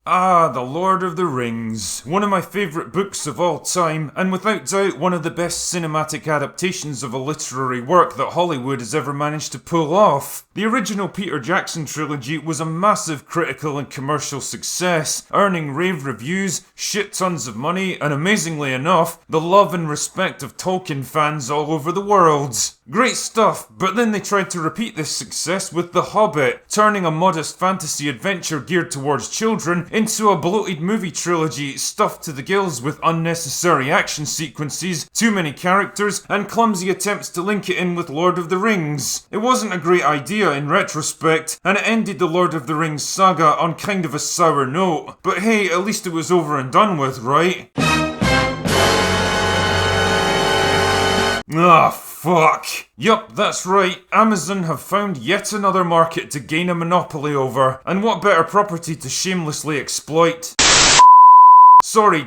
Ah, The Lord of the Rings. One of my favourite books of all time, and without doubt one of the best cinematic adaptations of a literary work that Hollywood has ever managed to pull off. The original Peter Jackson trilogy was a massive critical and commercial success, earning rave reviews, shit tons of money, and amazingly enough, the love and respect of Tolkien fans all over the world. Great stuff, but then they tried to repeat this success with The Hobbit, turning a modest fantasy adventure geared towards children into a bloated movie trilogy stuffed to the gills with unnecessary action sequences, too many characters, and clumsy attempts to link it in with Lord of the Rings. It wasn't a great idea in retrospect, and it ended the Lord of the Rings saga on kind of a sour note. But hey, at least it was over and done with, right? Ah, fuck. Yup, that's right. Amazon have found yet another market to gain a monopoly over, and what better property to shamelessly exploit?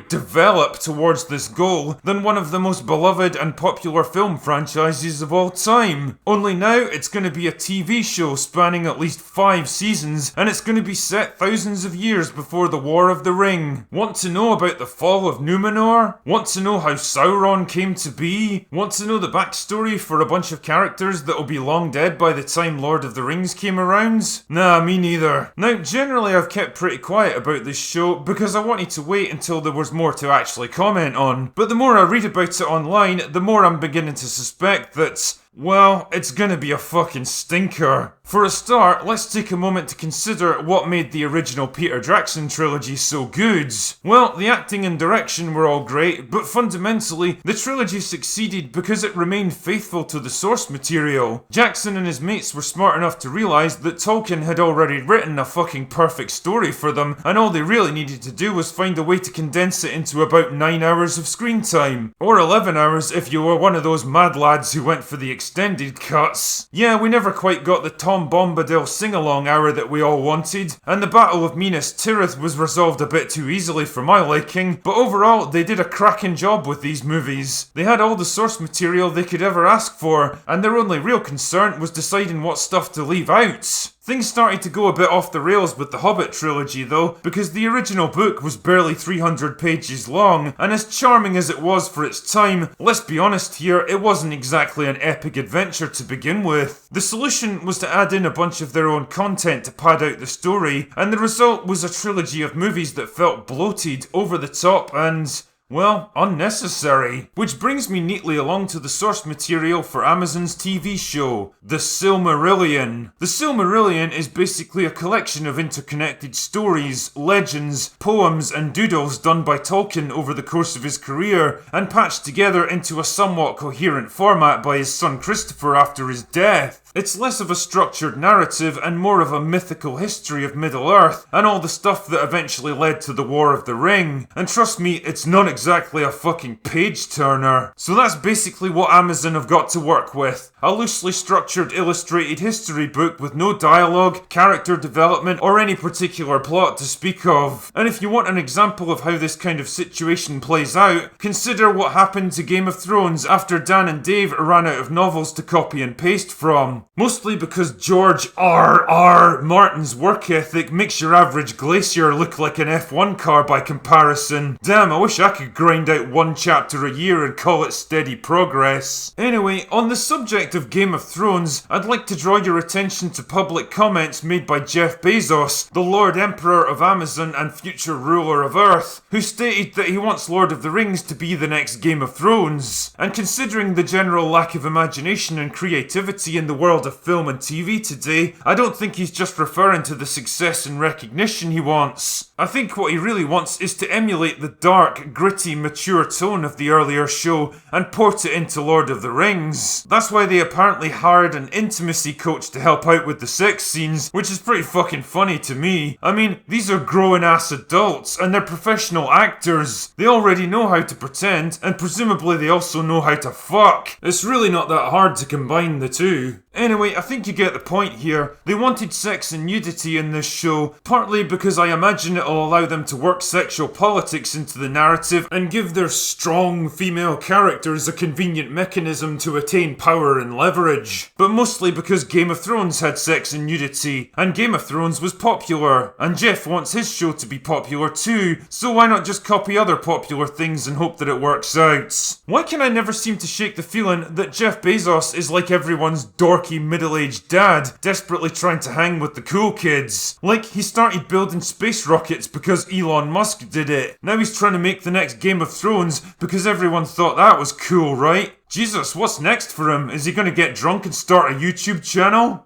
Develop towards this goal than one of the most beloved and popular film franchises of all time. Only now it's going to be a TV show spanning at least 5 seasons, and it's going to be set thousands of years before the War of the Ring. Want to know about the fall of Numenor? Want to know how Sauron came to be? Want to know the backstory for a bunch of characters that'll be long dead by the time Lord of the Rings came around? Nah, me neither. Now, generally I've kept pretty quiet about this show because I wanted to wait until there was more to actually comment on. But the more I read about it online, the more I'm beginning to suspect that, well, it's gonna be a fucking stinker. For a start, let's take a moment to consider what made the original Peter Jackson trilogy so good. Well, the acting and direction were all great, but fundamentally, the trilogy succeeded because it remained faithful to the source material. Jackson and his mates were smart enough to realise that Tolkien had already written a fucking perfect story for them, and all they really needed to do was find a way to condense it into about 9 hours of screen time. Or 11 hours if you were one of those mad lads who went for the extended cuts. Yeah, we never quite got the Tom Bombadil sing-along hour that we all wanted, and the Battle of Minas Tirith was resolved a bit too easily for my liking, but overall they did a cracking job with these movies. They had all the source material they could ever ask for, and their only real concern was deciding what stuff to leave out. Things started to go a bit off the rails with the Hobbit trilogy though, because the original book was barely 300 pages long, and as charming as it was for its time, let's be honest here, it wasn't exactly an epic adventure to begin with. The solution was to add in a bunch of their own content to pad out the story, and the result was a trilogy of movies that felt bloated, over the top, and well, unnecessary. Which brings me neatly along to the source material for Amazon's TV show, The Silmarillion. The Silmarillion is basically a collection of interconnected stories, legends, poems and doodles done by Tolkien over the course of his career, and patched together into a somewhat coherent format by his son Christopher after his death. It's less of a structured narrative and more of a mythical history of Middle-earth and all the stuff that eventually led to the War of the Ring. And trust me, it's not exactly a fucking page-turner. So that's basically what Amazon have got to work with. A loosely structured illustrated history book with no dialogue, character development, or any particular plot to speak of. And if you want an example of how this kind of situation plays out, consider what happened to Game of Thrones after Dan and Dave ran out of novels to copy and paste from. Mostly because George R.R. Martin's work ethic makes your average glacier look like an F1 car by comparison. Damn, I wish I could grind out 1 chapter a year and call it steady progress. Anyway, on the subject of Game of Thrones, I'd like to draw your attention to public comments made by Jeff Bezos, the Lord Emperor of Amazon and future ruler of Earth, who stated that he wants Lord of the Rings to be the next Game of Thrones. And considering the general lack of imagination and creativity in the world of film and TV today, I don't think he's just referring to the success and recognition he wants. I think what he really wants is to emulate the dark, gritty, mature tone of the earlier show and port it into Lord of the Rings. That's why they apparently hired an intimacy coach to help out with the sex scenes, which is pretty fucking funny to me. I mean, these are grown-ass adults and they're professional actors. They already know how to pretend, and presumably they also know how to fuck. It's really not that hard to combine the two. Anyway, I think you get the point here. They wanted sex and nudity in this show, partly because I imagine it'll allow them to work sexual politics into the narrative and give their strong female characters a convenient mechanism to attain power and leverage. But mostly because Game of Thrones had sex and nudity, and Game of Thrones was popular, and Jeff wants his show to be popular too, so why not just copy other popular things and hope that it works out? Why can I never seem to shake the feeling that Jeff Bezos is like everyone's dorky middle-aged dad, desperately trying to hang with the cool kids? Like, he started building space rockets because Elon Musk did it. Now he's trying to make the next Game of Thrones because everyone thought that was cool, right? Jesus, what's next for him? Is he gonna get drunk and start a YouTube channel?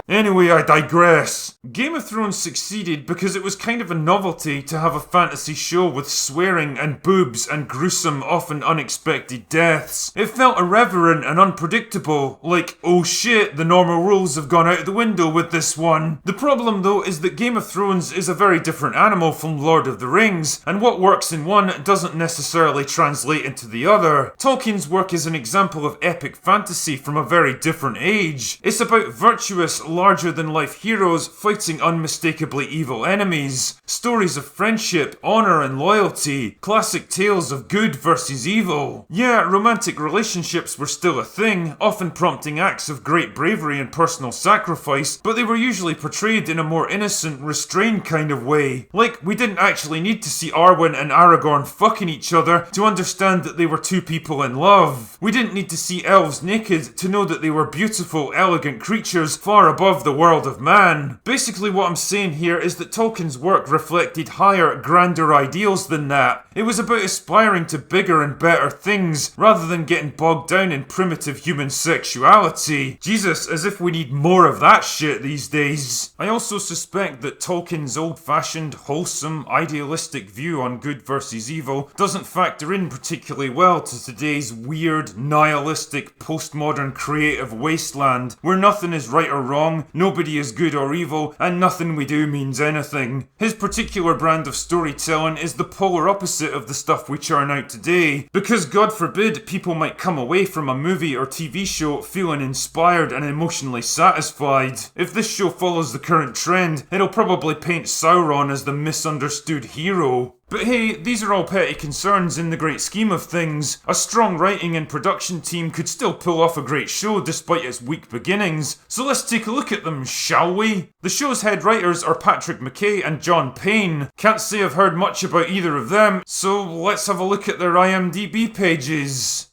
Anyway, I digress. Game of Thrones succeeded because it was kind of a novelty to have a fantasy show with swearing and boobs and gruesome, often unexpected deaths. It felt irreverent and unpredictable, like, oh shit, the normal rules have gone out the window with this one. The problem though is that Game of Thrones is a very different animal from Lord of the Rings, and what works in one doesn't necessarily translate into the other. Tolkien's work is an example of epic fantasy from a very different age. It's about virtuous, larger-than-life heroes fighting unmistakably evil enemies, stories of friendship, honour and loyalty, classic tales of good versus evil. Yeah, romantic relationships were still a thing, often prompting acts of great bravery and personal sacrifice, but they were usually portrayed in a more innocent, restrained kind of way. Like, we didn't actually need to see Arwen and Aragorn fucking each other to understand that they were two people in love. We didn't need to see elves naked to know that they were beautiful, elegant creatures far above the world of man. Basically what I'm saying here is that Tolkien's work reflected higher, grander ideals than that. It was about aspiring to bigger and better things, rather than getting bogged down in primitive human sexuality. Jesus, as if we need more of that shit these days. I also suspect that Tolkien's old-fashioned, wholesome, idealistic view on good versus evil doesn't factor in particularly well to today's weird, nihilistic, postmodern creative wasteland, where nothing is right or wrong, nobody is good or evil, and nothing we do means anything. His particular brand of storytelling is the polar opposite of the stuff we churn out today, because God forbid people might come away from a movie or TV show feeling inspired and emotionally satisfied. If this show follows the current trend, it'll probably paint Sauron as the misunderstood hero. But hey, these are all petty concerns in the great scheme of things. A strong writing and production team could still pull off a great show despite its weak beginnings, so let's take a look at them, shall we? The show's head writers are Patrick McKay and John Payne. Can't say I've heard much about either of them, so let's have a look at their IMDb pages.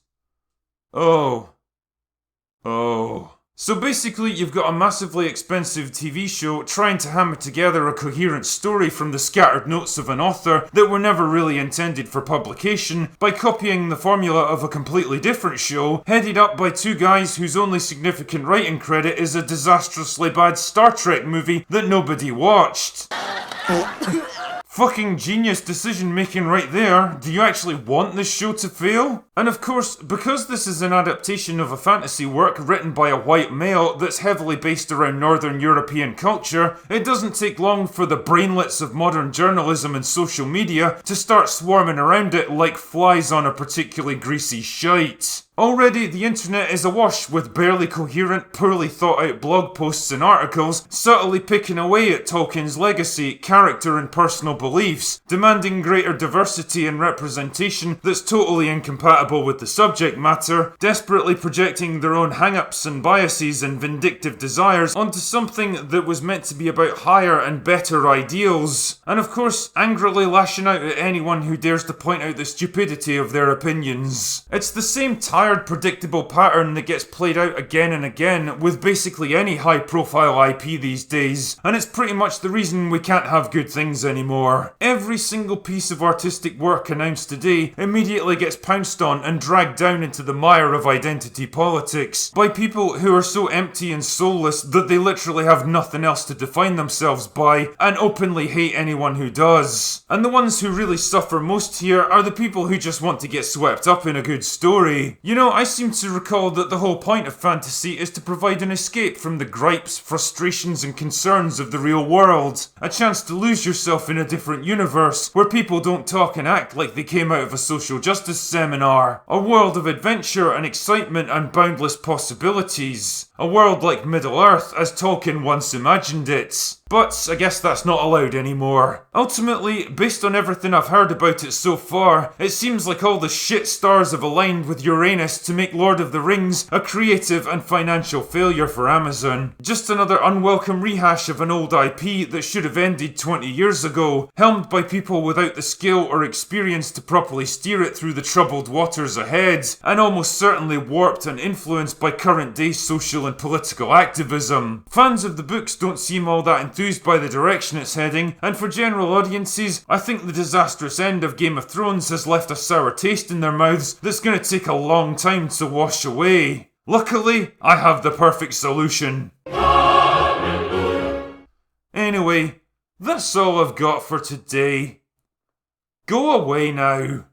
Oh. So basically, you've got a massively expensive TV show trying to hammer together a coherent story from the scattered notes of an author that were never really intended for publication by copying the formula of a completely different show, headed up by two guys whose only significant writing credit is a disastrously bad Star Trek movie that nobody watched. Fucking genius decision making right there. Do you actually want this show to fail? And of course, because this is an adaptation of a fantasy work written by a white male that's heavily based around Northern European culture, it doesn't take long for the brainlets of modern journalism and social media to start swarming around it like flies on a particularly greasy shite. Already, the internet is awash with barely coherent, poorly thought out blog posts and articles, subtly picking away at Tolkien's legacy, character and personal beliefs, demanding greater diversity and representation that's totally incompatible with the subject matter, desperately projecting their own hang-ups and biases and vindictive desires onto something that was meant to be about higher and better ideals, and of course, angrily lashing out at anyone who dares to point out the stupidity of their opinions. It's the same tired, predictable pattern that gets played out again and again with basically any high-profile IP these days, and it's pretty much the reason we can't have good things anymore. Every single piece of artistic work announced today immediately gets pounced on and dragged down into the mire of identity politics by people who are so empty and soulless that they literally have nothing else to define themselves by and openly hate anyone who does. And the ones who really suffer most here are the people who just want to get swept up in a good story. You know, I seem to recall that the whole point of fantasy is to provide an escape from the gripes, frustrations, and concerns of the real world. A chance to lose yourself in a different universe, where people don't talk and act like they came out of a social justice seminar. A world of adventure and excitement and boundless possibilities. A world like Middle-earth, as Tolkien once imagined it. But I guess that's not allowed anymore. Ultimately, based on everything I've heard about it so far, it seems like all the shit stars have aligned with Uranus to make Lord of the Rings a creative and financial failure for Amazon. Just another unwelcome rehash of an old IP that should have ended 20 years ago, helmed by people without the skill or experience to properly steer it through the troubled waters ahead, and almost certainly warped and influenced by current day social and political activism. Fans of the books don't seem all that enthused by the direction it's heading, and for general audiences, I think the disastrous end of Game of Thrones has left a sour taste in their mouths that's going to take a long time to wash away. Luckily, I have the perfect solution. Anyway, that's all I've got for today. Go away now.